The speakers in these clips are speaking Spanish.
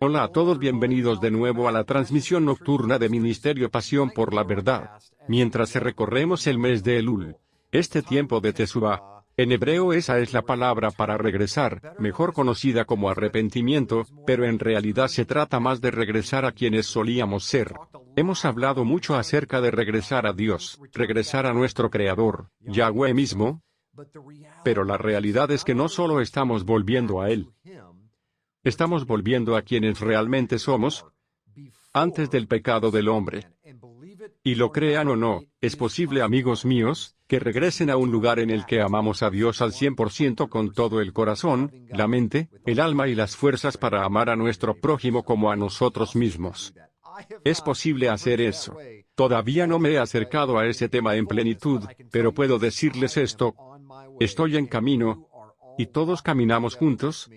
Hola a todos, bienvenidos de nuevo a la transmisión nocturna de Ministerio Pasión por la Verdad. Mientras recorremos el mes de Elul, este tiempo de Teshuvá, en hebreo esa es la palabra para regresar, mejor conocida como arrepentimiento, pero en realidad se trata más de regresar a quienes solíamos ser. Hemos hablado mucho acerca de regresar a Dios, regresar a nuestro Creador, Yahweh mismo, pero la realidad es que no solo estamos volviendo a Él. Estamos volviendo a quienes realmente somos antes del pecado del hombre. Y lo crean o no, es posible, amigos míos, que regresen a un lugar en el que amamos a Dios al 100% con todo el corazón, la mente, el alma y las fuerzas para amar a nuestro prójimo como a nosotros mismos. Es posible hacer eso. Todavía no me he acercado a ese tema en plenitud, pero puedo decirles esto: estoy en camino, y todos caminamos juntos,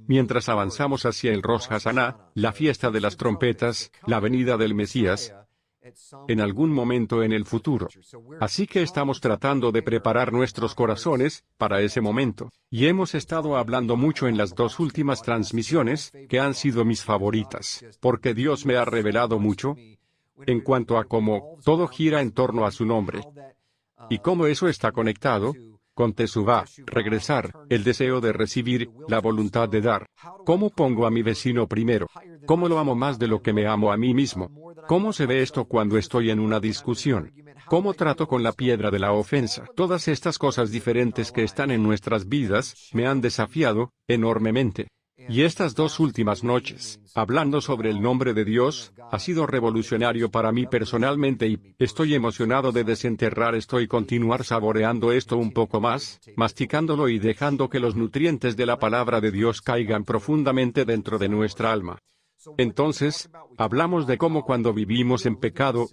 mientras avanzamos hacia el Rosh Hashanah, la fiesta de las trompetas, la venida del Mesías, en algún momento en el futuro. Así que estamos tratando de preparar nuestros corazones para ese momento, y hemos estado hablando mucho en las dos últimas transmisiones, que han sido mis favoritas, porque Dios me ha revelado mucho en cuanto a cómo todo gira en torno a su nombre, y cómo eso está conectado con Teshuvá, regresar, el deseo de recibir, la voluntad de dar. ¿Cómo pongo a mi vecino primero? ¿Cómo lo amo más de lo que me amo a mí mismo? ¿Cómo se ve esto cuando estoy en una discusión? ¿Cómo trato con la piedra de la ofensa? Todas estas cosas diferentes que están en nuestras vidas, me han desafiado enormemente. Y estas dos últimas noches, hablando sobre el nombre de Dios, ha sido revolucionario para mí personalmente y estoy emocionado de desenterrar esto y continuar saboreando esto un poco más, masticándolo y dejando que los nutrientes de la palabra de Dios caigan profundamente dentro de nuestra alma. Entonces, hablamos de cómo cuando vivimos en pecado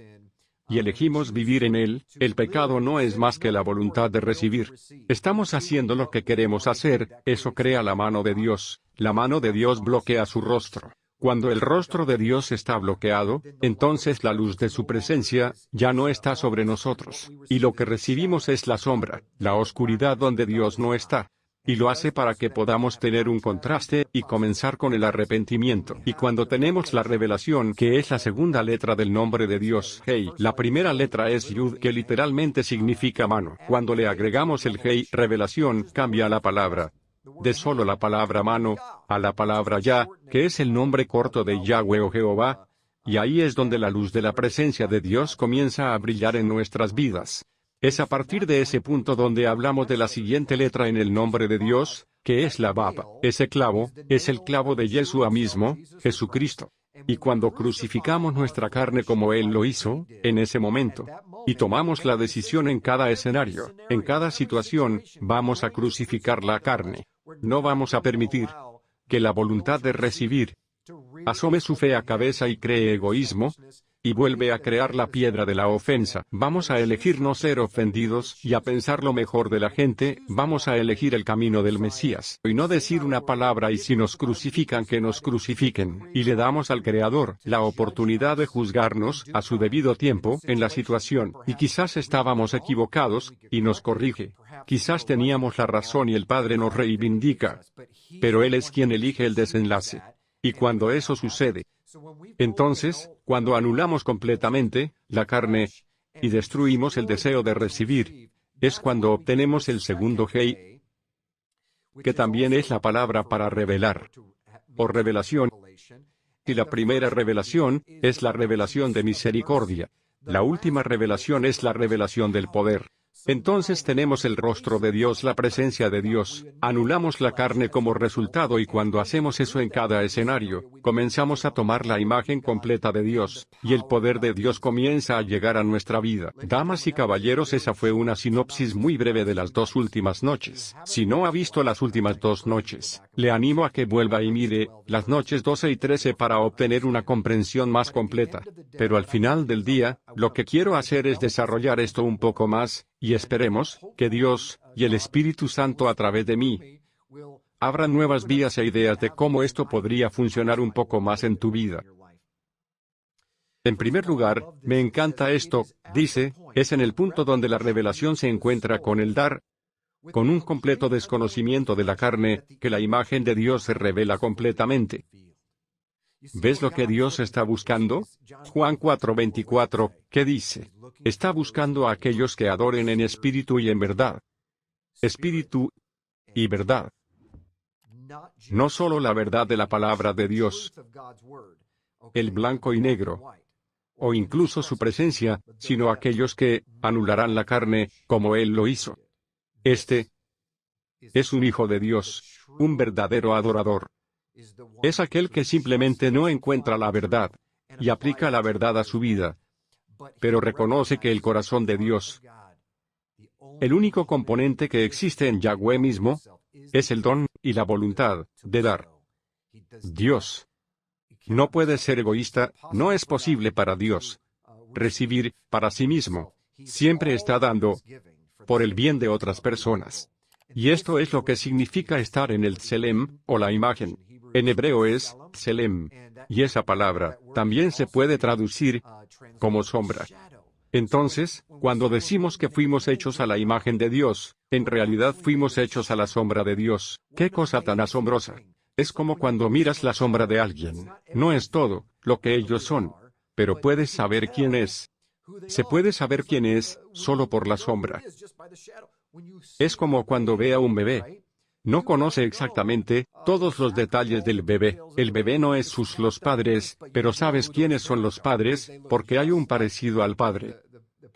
y elegimos vivir en él, el pecado no es más que la voluntad de recibir. Estamos haciendo lo que queremos hacer, eso crea la mano de Dios. La mano de Dios bloquea su rostro. Cuando el rostro de Dios está bloqueado, entonces la luz de su presencia ya no está sobre nosotros, y lo que recibimos es la sombra, la oscuridad donde Dios no está. Y lo hace para que podamos tener un contraste y comenzar con el arrepentimiento. Y cuando tenemos la revelación, que es la segunda letra del nombre de Dios, Hei, la primera letra es Yud, que literalmente significa mano. Cuando le agregamos el Hei, revelación, cambia la palabra de solo la palabra mano a la palabra Yah, que es el nombre corto de Yahweh o Jehová, y ahí es donde la luz de la presencia de Dios comienza a brillar en nuestras vidas. Es a partir de ese punto donde hablamos de la siguiente letra en el nombre de Dios, que es la Bab. Ese clavo, es el clavo de Yeshua mismo, Jesucristo. Y cuando crucificamos nuestra carne como Él lo hizo, en ese momento, y tomamos la decisión en cada escenario, en cada situación, vamos a crucificar la carne. No vamos a permitir que la voluntad de recibir asome su fea cabeza y cree egoísmo, y vuelve a crear la piedra de la ofensa. Vamos a elegir no ser ofendidos y a pensar lo mejor de la gente. Vamos a elegir el camino del Mesías y no decir una palabra y si nos crucifican que nos crucifiquen. Y le damos al Creador la oportunidad de juzgarnos a su debido tiempo en la situación. Y quizás estábamos equivocados y nos corrige. Quizás teníamos la razón y el Padre nos reivindica. Pero Él es quien elige el desenlace. Y cuando eso sucede, entonces, cuando anulamos completamente la carne y destruimos el deseo de recibir, es cuando obtenemos el segundo Hei, que también es la palabra para revelar, o revelación. Y la primera revelación es la revelación de misericordia. La última revelación es la revelación del poder. Entonces tenemos el rostro de Dios, la presencia de Dios, anulamos la carne como resultado y cuando hacemos eso en cada escenario, comenzamos a tomar la imagen completa de Dios, y el poder de Dios comienza a llegar a nuestra vida. Damas y caballeros, esa fue una sinopsis muy breve de las dos últimas noches. Si no ha visto las últimas dos noches, le animo a que vuelva y mire las noches 12 y 13 para obtener una comprensión más completa. Pero al final del día, lo que quiero hacer es desarrollar esto un poco más, y esperemos que Dios y el Espíritu Santo a través de mí abran nuevas vías e ideas de cómo esto podría funcionar un poco más en tu vida. En primer lugar, me encanta esto, dice, es en el punto donde la revelación se encuentra con el dar, con un completo desconocimiento de la carne, que la imagen de Dios se revela completamente. ¿Ves lo que Dios está buscando? Juan 4:24, ¿qué dice? Está buscando a aquellos que adoren en espíritu y en verdad. Espíritu y verdad. No solo la verdad de la palabra de Dios, el blanco y negro, o incluso su presencia, sino aquellos que anularán la carne, como Él lo hizo. Este es un hijo de Dios, un verdadero adorador. Es aquel que simplemente no encuentra la verdad, y aplica la verdad a su vida, pero reconoce que el corazón de Dios, el único componente que existe en Yahweh mismo, es el don y la voluntad de dar. Dios no puede ser egoísta, no es posible para Dios recibir para sí mismo. Siempre está dando por el bien de otras personas. Y esto es lo que significa estar en el Tselem, o la imagen. En hebreo es Tselem, y esa palabra también se puede traducir como sombra. Entonces, cuando decimos que fuimos hechos a la imagen de Dios, en realidad fuimos hechos a la sombra de Dios. ¡Qué cosa tan asombrosa! Es como cuando miras la sombra de alguien. No es todo lo que ellos son, pero puedes saber quién es. Se puede saber quién es solo por la sombra. Es como cuando ve a un bebé. No conoce exactamente todos los detalles del bebé. El bebé no es los padres, pero sabes quiénes son los padres, porque hay un parecido al padre.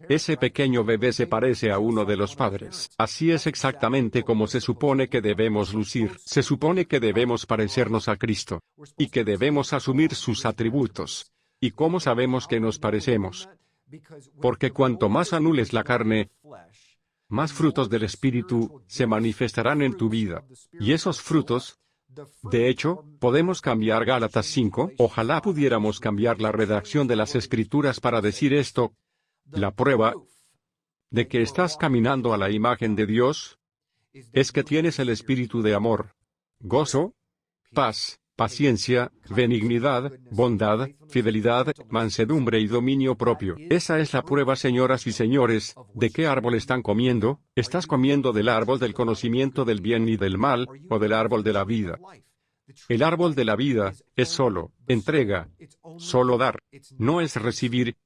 Ese pequeño bebé se parece a uno de los padres. Así es exactamente como se supone que debemos lucir. Se supone que debemos parecernos a Cristo, y que debemos asumir sus atributos. ¿Y cómo sabemos que nos parecemos? Porque cuanto más anules la carne, más frutos del Espíritu se manifestarán en tu vida. Y esos frutos, de hecho, podemos cambiar Gálatas 5, ojalá pudiéramos cambiar la redacción de las Escrituras para decir esto. La prueba de que estás caminando a la imagen de Dios es que tienes el espíritu de amor, gozo, paz, paciencia, benignidad, bondad, fidelidad, mansedumbre y dominio propio. Esa es la prueba, señoras y señores, ¿de qué árbol están comiendo? ¿Estás comiendo del árbol del conocimiento del bien y del mal, o del árbol de la vida? El árbol de la vida es solo entrega, solo dar, no es recibir,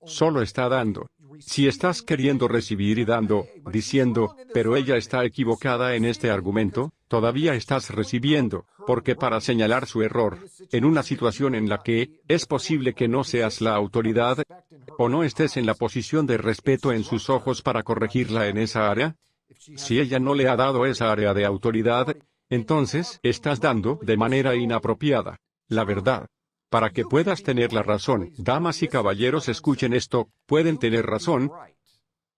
solo está dando. Si estás queriendo recibir y dando, diciendo, pero ella está equivocada en este argumento, todavía estás recibiendo, porque para señalar su error, en una situación en la que es posible que no seas la autoridad, o no estés en la posición de respeto en sus ojos para corregirla en esa área, si ella no le ha dado esa área de autoridad, entonces estás dando de manera inapropiada la verdad. Para que puedas tener la razón, damas y caballeros, escuchen esto, pueden tener razón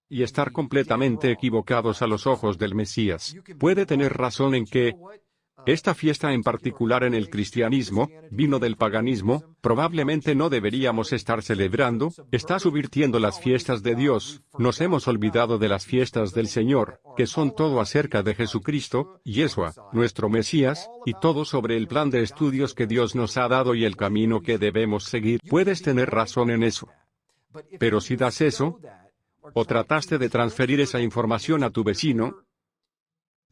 y estar completamente equivocados a los ojos del Mesías. Puede tener razón en que esta fiesta en particular en el cristianismo vino del paganismo, probablemente no deberíamos estar celebrando, está subvirtiendo las fiestas de Dios, nos hemos olvidado de las fiestas del Señor, que son todo acerca de Jesucristo, Yeshua, nuestro Mesías, y todo sobre el plan de estudios que Dios nos ha dado y el camino que debemos seguir. Puedes tener razón en eso. Pero si das eso, o trataste de transferir esa información a tu vecino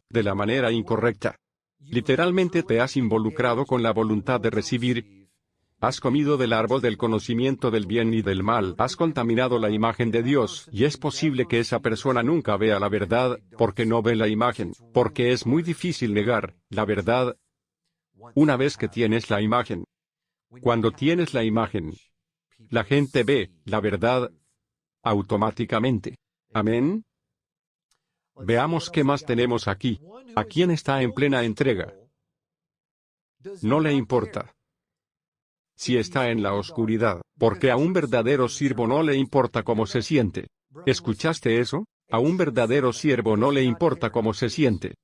de la manera incorrecta, literalmente te has involucrado con la voluntad de recibir. Has comido del árbol del conocimiento del bien y del mal. Has contaminado la imagen de Dios. Y es posible que esa persona nunca vea la verdad, porque no ve la imagen. Porque es muy difícil negar la verdad una vez que tienes la imagen. Cuando tienes la imagen, la gente ve la verdad automáticamente. Amén. Veamos qué más tenemos aquí. ¿A quién está en plena entrega? No le importa si está en la oscuridad, porque a un verdadero siervo no le importa cómo se siente. ¿Escuchaste eso? A un verdadero siervo no le importa cómo se siente.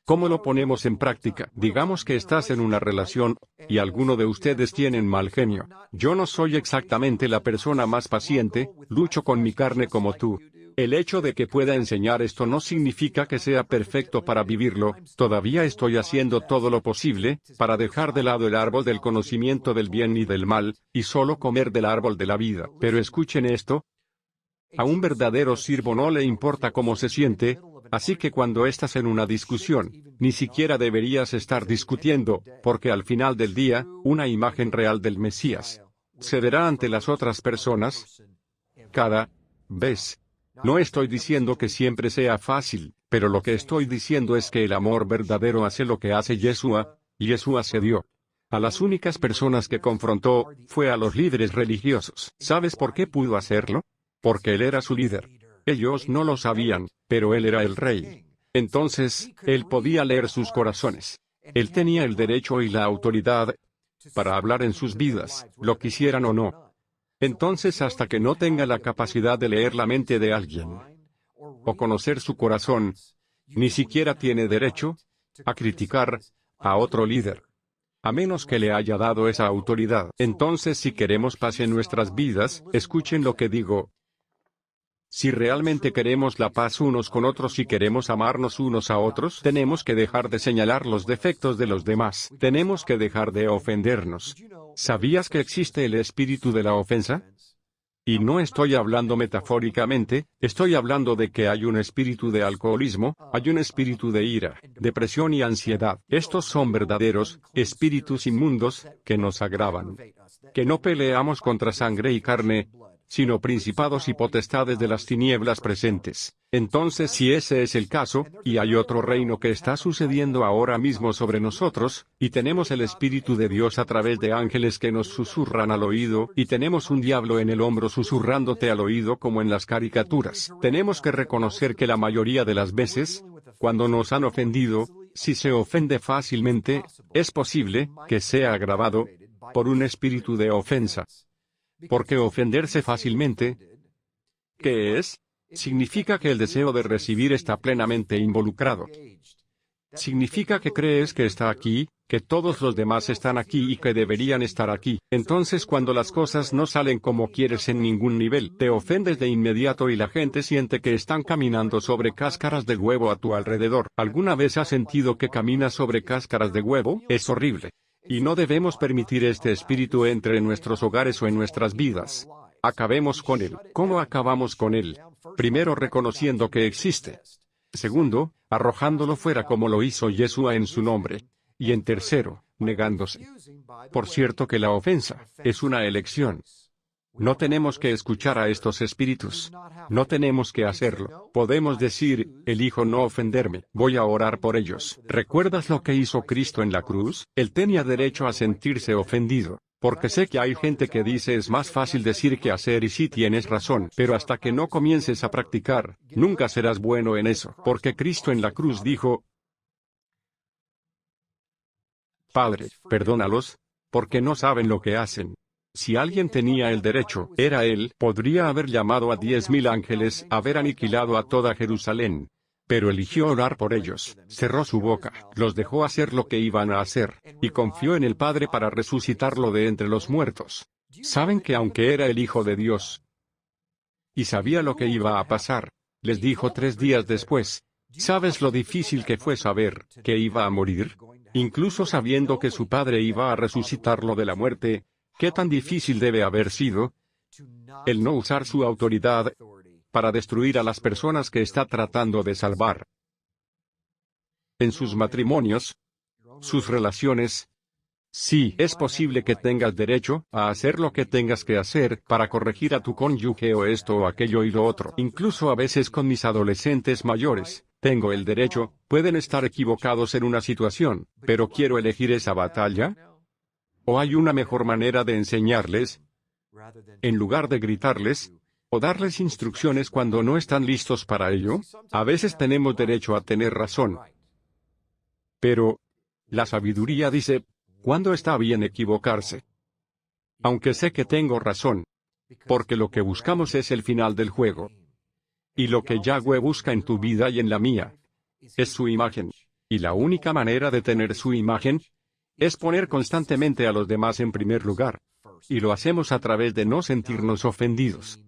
¿Cómo lo ponemos en práctica? Digamos que estás en una relación, y alguno de ustedes tienen mal genio. Yo no soy exactamente la persona más paciente, lucho con mi carne como tú. El hecho de que pueda enseñar esto no significa que sea perfecto para vivirlo, todavía estoy haciendo todo lo posible, para dejar de lado el árbol del conocimiento del bien y del mal, y solo comer del árbol de la vida. Pero escuchen esto. A un verdadero siervo no le importa cómo se siente, Así que cuando estás en una discusión, ni siquiera deberías estar discutiendo, porque al final del día, una imagen real del Mesías se verá ante las otras personas cada vez. No estoy diciendo que siempre sea fácil, pero lo que estoy diciendo es que el amor verdadero hace lo que hace Yeshua, y Yeshua cedió. A las únicas personas que confrontó, fue a los líderes religiosos. ¿Sabes por qué pudo hacerlo? Porque él era su líder. Ellos no lo sabían, pero él era el rey. Entonces, él podía leer sus corazones. Él tenía el derecho y la autoridad para hablar en sus vidas, lo quisieran o no. Entonces, hasta que no tenga la capacidad de leer la mente de alguien o conocer su corazón, ni siquiera tiene derecho a criticar a otro líder, a menos que le haya dado esa autoridad. Entonces, si queremos paz en nuestras vidas, escuchen lo que digo. Si realmente queremos la paz unos con otros y queremos amarnos unos a otros, tenemos que dejar de señalar los defectos de los demás. Tenemos que dejar de ofendernos. ¿Sabías que existe el espíritu de la ofensa? Y no estoy hablando metafóricamente, estoy hablando de que hay un espíritu de alcoholismo, hay un espíritu de ira, depresión y ansiedad. Estos son verdaderos espíritus inmundos que nos agravan. Que no peleamos contra sangre y carne, sino principados y potestades de las tinieblas presentes. Entonces, si ese es el caso, y hay otro reino que está sucediendo ahora mismo sobre nosotros, y tenemos el Espíritu de Dios a través de ángeles que nos susurran al oído, y tenemos un diablo en el hombro susurrándote al oído como en las caricaturas, tenemos que reconocer que la mayoría de las veces, cuando nos han ofendido, si se ofende fácilmente, es posible que sea agravado por un espíritu de ofensa. Porque ofenderse fácilmente, ¿qué es? Significa que el deseo de recibir está plenamente involucrado. Significa que crees que está aquí, que todos los demás están aquí y que deberían estar aquí. Entonces, cuando las cosas no salen como quieres en ningún nivel, te ofendes de inmediato y la gente siente que están caminando sobre cáscaras de huevo a tu alrededor. ¿Alguna vez has sentido que caminas sobre cáscaras de huevo? Es horrible. Y no debemos permitir este espíritu entre en nuestros hogares o en nuestras vidas. Acabemos con él. ¿Cómo acabamos con él? Primero, reconociendo que existe. Segundo, arrojándolo fuera como lo hizo Yeshua en su nombre. Y en tercero, negándose. Por cierto que la ofensa es una elección. No tenemos que escuchar a estos espíritus. No tenemos que hacerlo. Podemos decir, elijo no ofenderme, voy a orar por ellos. ¿Recuerdas lo que hizo Cristo en la cruz? Él tenía derecho a sentirse ofendido. Porque sé que hay gente que dice es más fácil decir que hacer y sí tienes razón, pero hasta que no comiences a practicar, nunca serás bueno en eso. Porque Cristo en la cruz dijo, Padre, perdónalos, porque no saben lo que hacen. Si alguien tenía el derecho, era él, podría haber llamado a 10,000 ángeles, haber aniquilado a toda Jerusalén. Pero eligió orar por ellos, cerró su boca, los dejó hacer lo que iban a hacer, y confió en el Padre para resucitarlo de entre los muertos. Saben que aunque era el Hijo de Dios, y sabía lo que iba a pasar, les dijo 3 días después, ¿sabes lo difícil que fue saber que iba a morir? Incluso sabiendo que su Padre iba a resucitarlo de la muerte, ¿qué tan difícil debe haber sido el no usar su autoridad para destruir a las personas que está tratando de salvar? En sus matrimonios, sus relaciones, sí, es posible que tengas derecho a hacer lo que tengas que hacer para corregir a tu cónyuge o esto o aquello y lo otro. Incluso a veces con mis adolescentes mayores, tengo el derecho, pueden estar equivocados en una situación, pero quiero elegir esa batalla. ¿O hay una mejor manera de enseñarles, en lugar de gritarles, o darles instrucciones cuando no están listos para ello? A veces tenemos derecho a tener razón. Pero, la sabiduría dice, ¿cuándo está bien equivocarse? Aunque sé que tengo razón. Porque lo que buscamos es el final del juego. Y lo que Yahweh busca en tu vida y en la mía, es su imagen. Y la única manera de tener su imagen, es poner constantemente a los demás en primer lugar. Y lo hacemos a través de no sentirnos ofendidos.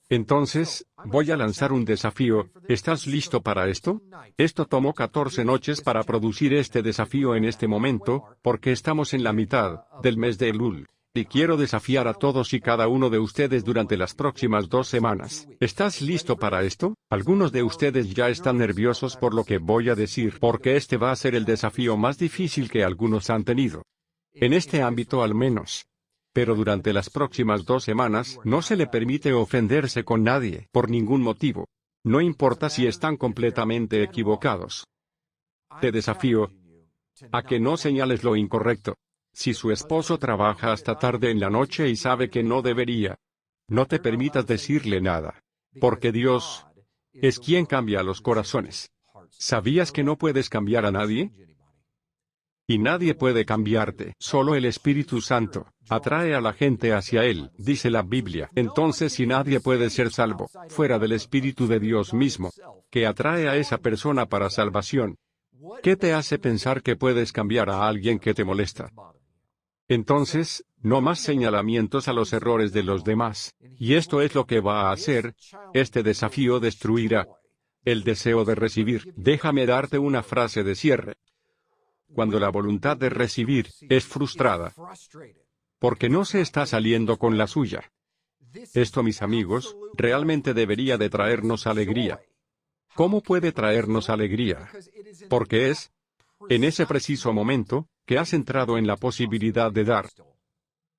Entonces, voy a lanzar un desafío. ¿Estás listo para esto? Esto tomó 14 noches para producir este desafío en este momento, porque estamos en la mitad del mes de Elul. Y quiero desafiar a todos y cada uno de ustedes durante las próximas 2 semanas. ¿Estás listo para esto? Algunos de ustedes ya están nerviosos por lo que voy a decir, porque este va a ser el desafío más difícil que algunos han tenido. En este ámbito al menos. Pero durante las próximas 2 semanas, no se le permite ofenderse con nadie, por ningún motivo. No importa si están completamente equivocados. Te desafío a que no señales lo incorrecto. Si su esposo trabaja hasta tarde en la noche y sabe que no debería, no te permitas decirle nada. Porque Dios es quien cambia los corazones. ¿Sabías que no puedes cambiar a nadie? Y nadie puede cambiarte, solo el Espíritu Santo atrae a la gente hacia Él, dice la Biblia. Entonces, si nadie puede ser salvo, fuera del Espíritu de Dios mismo, que atrae a esa persona para salvación, ¿qué te hace pensar que puedes cambiar a alguien que te molesta? Entonces, no más señalamientos a los errores de los demás. Y esto es lo que va a hacer. Este desafío destruirá el deseo de recibir. Déjame darte una frase de cierre. Cuando la voluntad de recibir es frustrada, porque no se está saliendo con la suya. Esto, mis amigos, realmente debería de traernos alegría. ¿Cómo puede traernos alegría? Porque es, en ese preciso momento, que has entrado en la posibilidad de dar.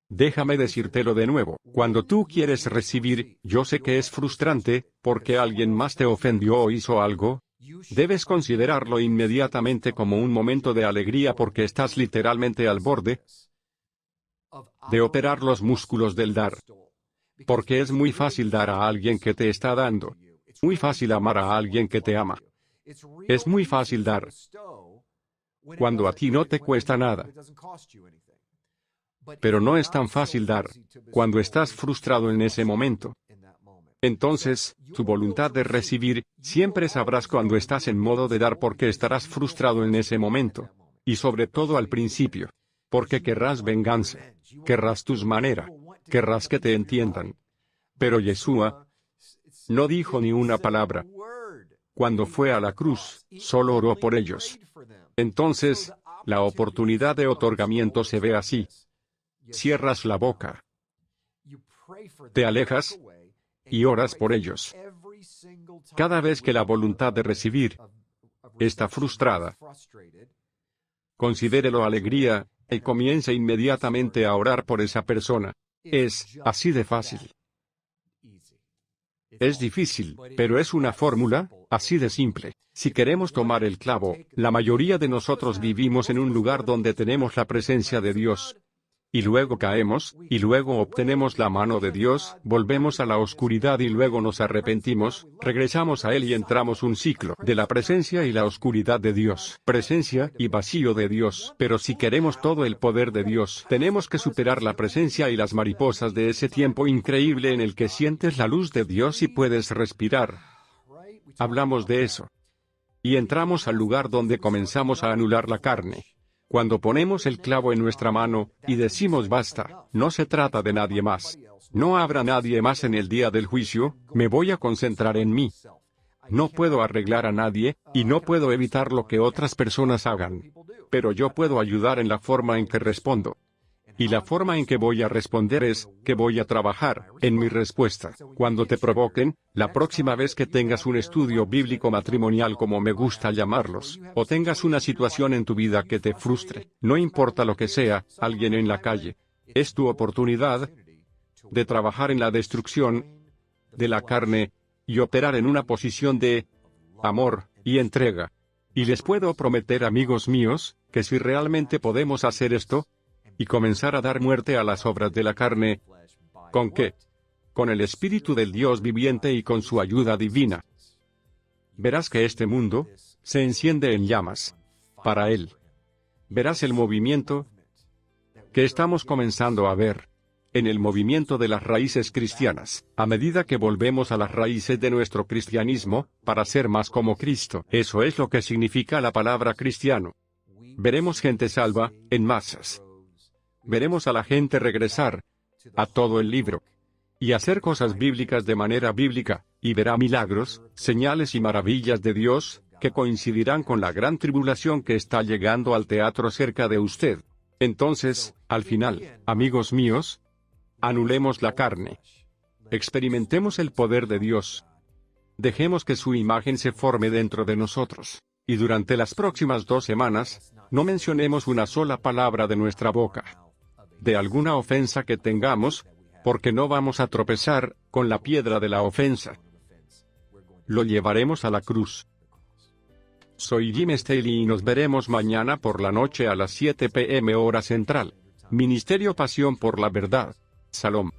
Déjame decírtelo de nuevo. Cuando tú quieres recibir, yo sé que es frustrante, porque alguien más te ofendió o hizo algo. Debes considerarlo inmediatamente como un momento de alegría porque estás literalmente al borde de operar los músculos del dar. Porque es muy fácil dar a alguien que te está dando. Muy fácil amar a alguien que te ama. Es muy fácil dar cuando a ti no te cuesta nada. Pero no es tan fácil dar cuando estás frustrado en ese momento. Entonces, tu voluntad de recibir, siempre sabrás cuando estás en modo de dar porque estarás frustrado en ese momento. Y sobre todo al principio. Porque querrás venganza. Querrás tus maneras. Querrás que te entiendan. Pero Yeshua no dijo ni una palabra. Cuando fue a la cruz, solo oró por ellos. Entonces, la oportunidad de otorgamiento se ve así. Cierras la boca. Te alejas y oras por ellos. Cada vez que la voluntad de recibir está frustrada, considérelo alegría y comienza inmediatamente a orar por esa persona. Es así de fácil. Es difícil, pero es una fórmula así de simple. Si queremos tomar el clavo, la mayoría de nosotros vivimos en un lugar donde tenemos la presencia de Dios. Y luego caemos, y luego obtenemos la mano de Dios, volvemos a la oscuridad y luego nos arrepentimos, regresamos a Él y entramos un ciclo de la presencia y la oscuridad de Dios, presencia y vacío de Dios. Pero si queremos todo el poder de Dios, tenemos que superar la presencia y las mariposas de ese tiempo increíble en el que sientes la luz de Dios y puedes respirar. Hablamos de eso. Y entramos al lugar donde comenzamos a anular la carne. Cuando ponemos el clavo en nuestra mano, y decimos basta, no se trata de nadie más. No habrá nadie más en el día del juicio, me voy a concentrar en mí. No puedo arreglar a nadie, y no puedo evitar lo que otras personas hagan. Pero yo puedo ayudar en la forma en que respondo. Y la forma en que voy a responder es, que voy a trabajar en mi respuesta. Cuando te provoquen, la próxima vez que tengas un estudio bíblico matrimonial como me gusta llamarlos, o tengas una situación en tu vida que te frustre, no importa lo que sea, alguien en la calle, es tu oportunidad de trabajar en la destrucción de la carne y operar en una posición de amor y entrega. Y les puedo prometer, amigos míos, que si realmente podemos hacer esto, y comenzar a dar muerte a las obras de la carne. ¿Con qué? Con el Espíritu del Dios viviente y con su ayuda divina. Verás que este mundo se enciende en llamas para Él. Verás el movimiento que estamos comenzando a ver en el movimiento de las raíces cristianas, a medida que volvemos a las raíces de nuestro cristianismo, para ser más como Cristo. Eso es lo que significa la palabra cristiano. Veremos gente salva, en masas. Veremos a la gente regresar a todo el libro y hacer cosas bíblicas de manera bíblica, y verá milagros, señales y maravillas de Dios, que coincidirán con la gran tribulación que está llegando al teatro cerca de usted. Entonces, al final, amigos míos, anulemos la carne. Experimentemos el poder de Dios. Dejemos que su imagen se forme dentro de nosotros. Y durante las próximas 2 semanas, no mencionemos una sola palabra de nuestra boca, de alguna ofensa que tengamos, porque no vamos a tropezar con la piedra de la ofensa. Lo llevaremos a la cruz. Soy Jim Staley y nos veremos mañana por la noche a las 7 p.m. hora central. Ministerio Pasión por la Verdad. Salom.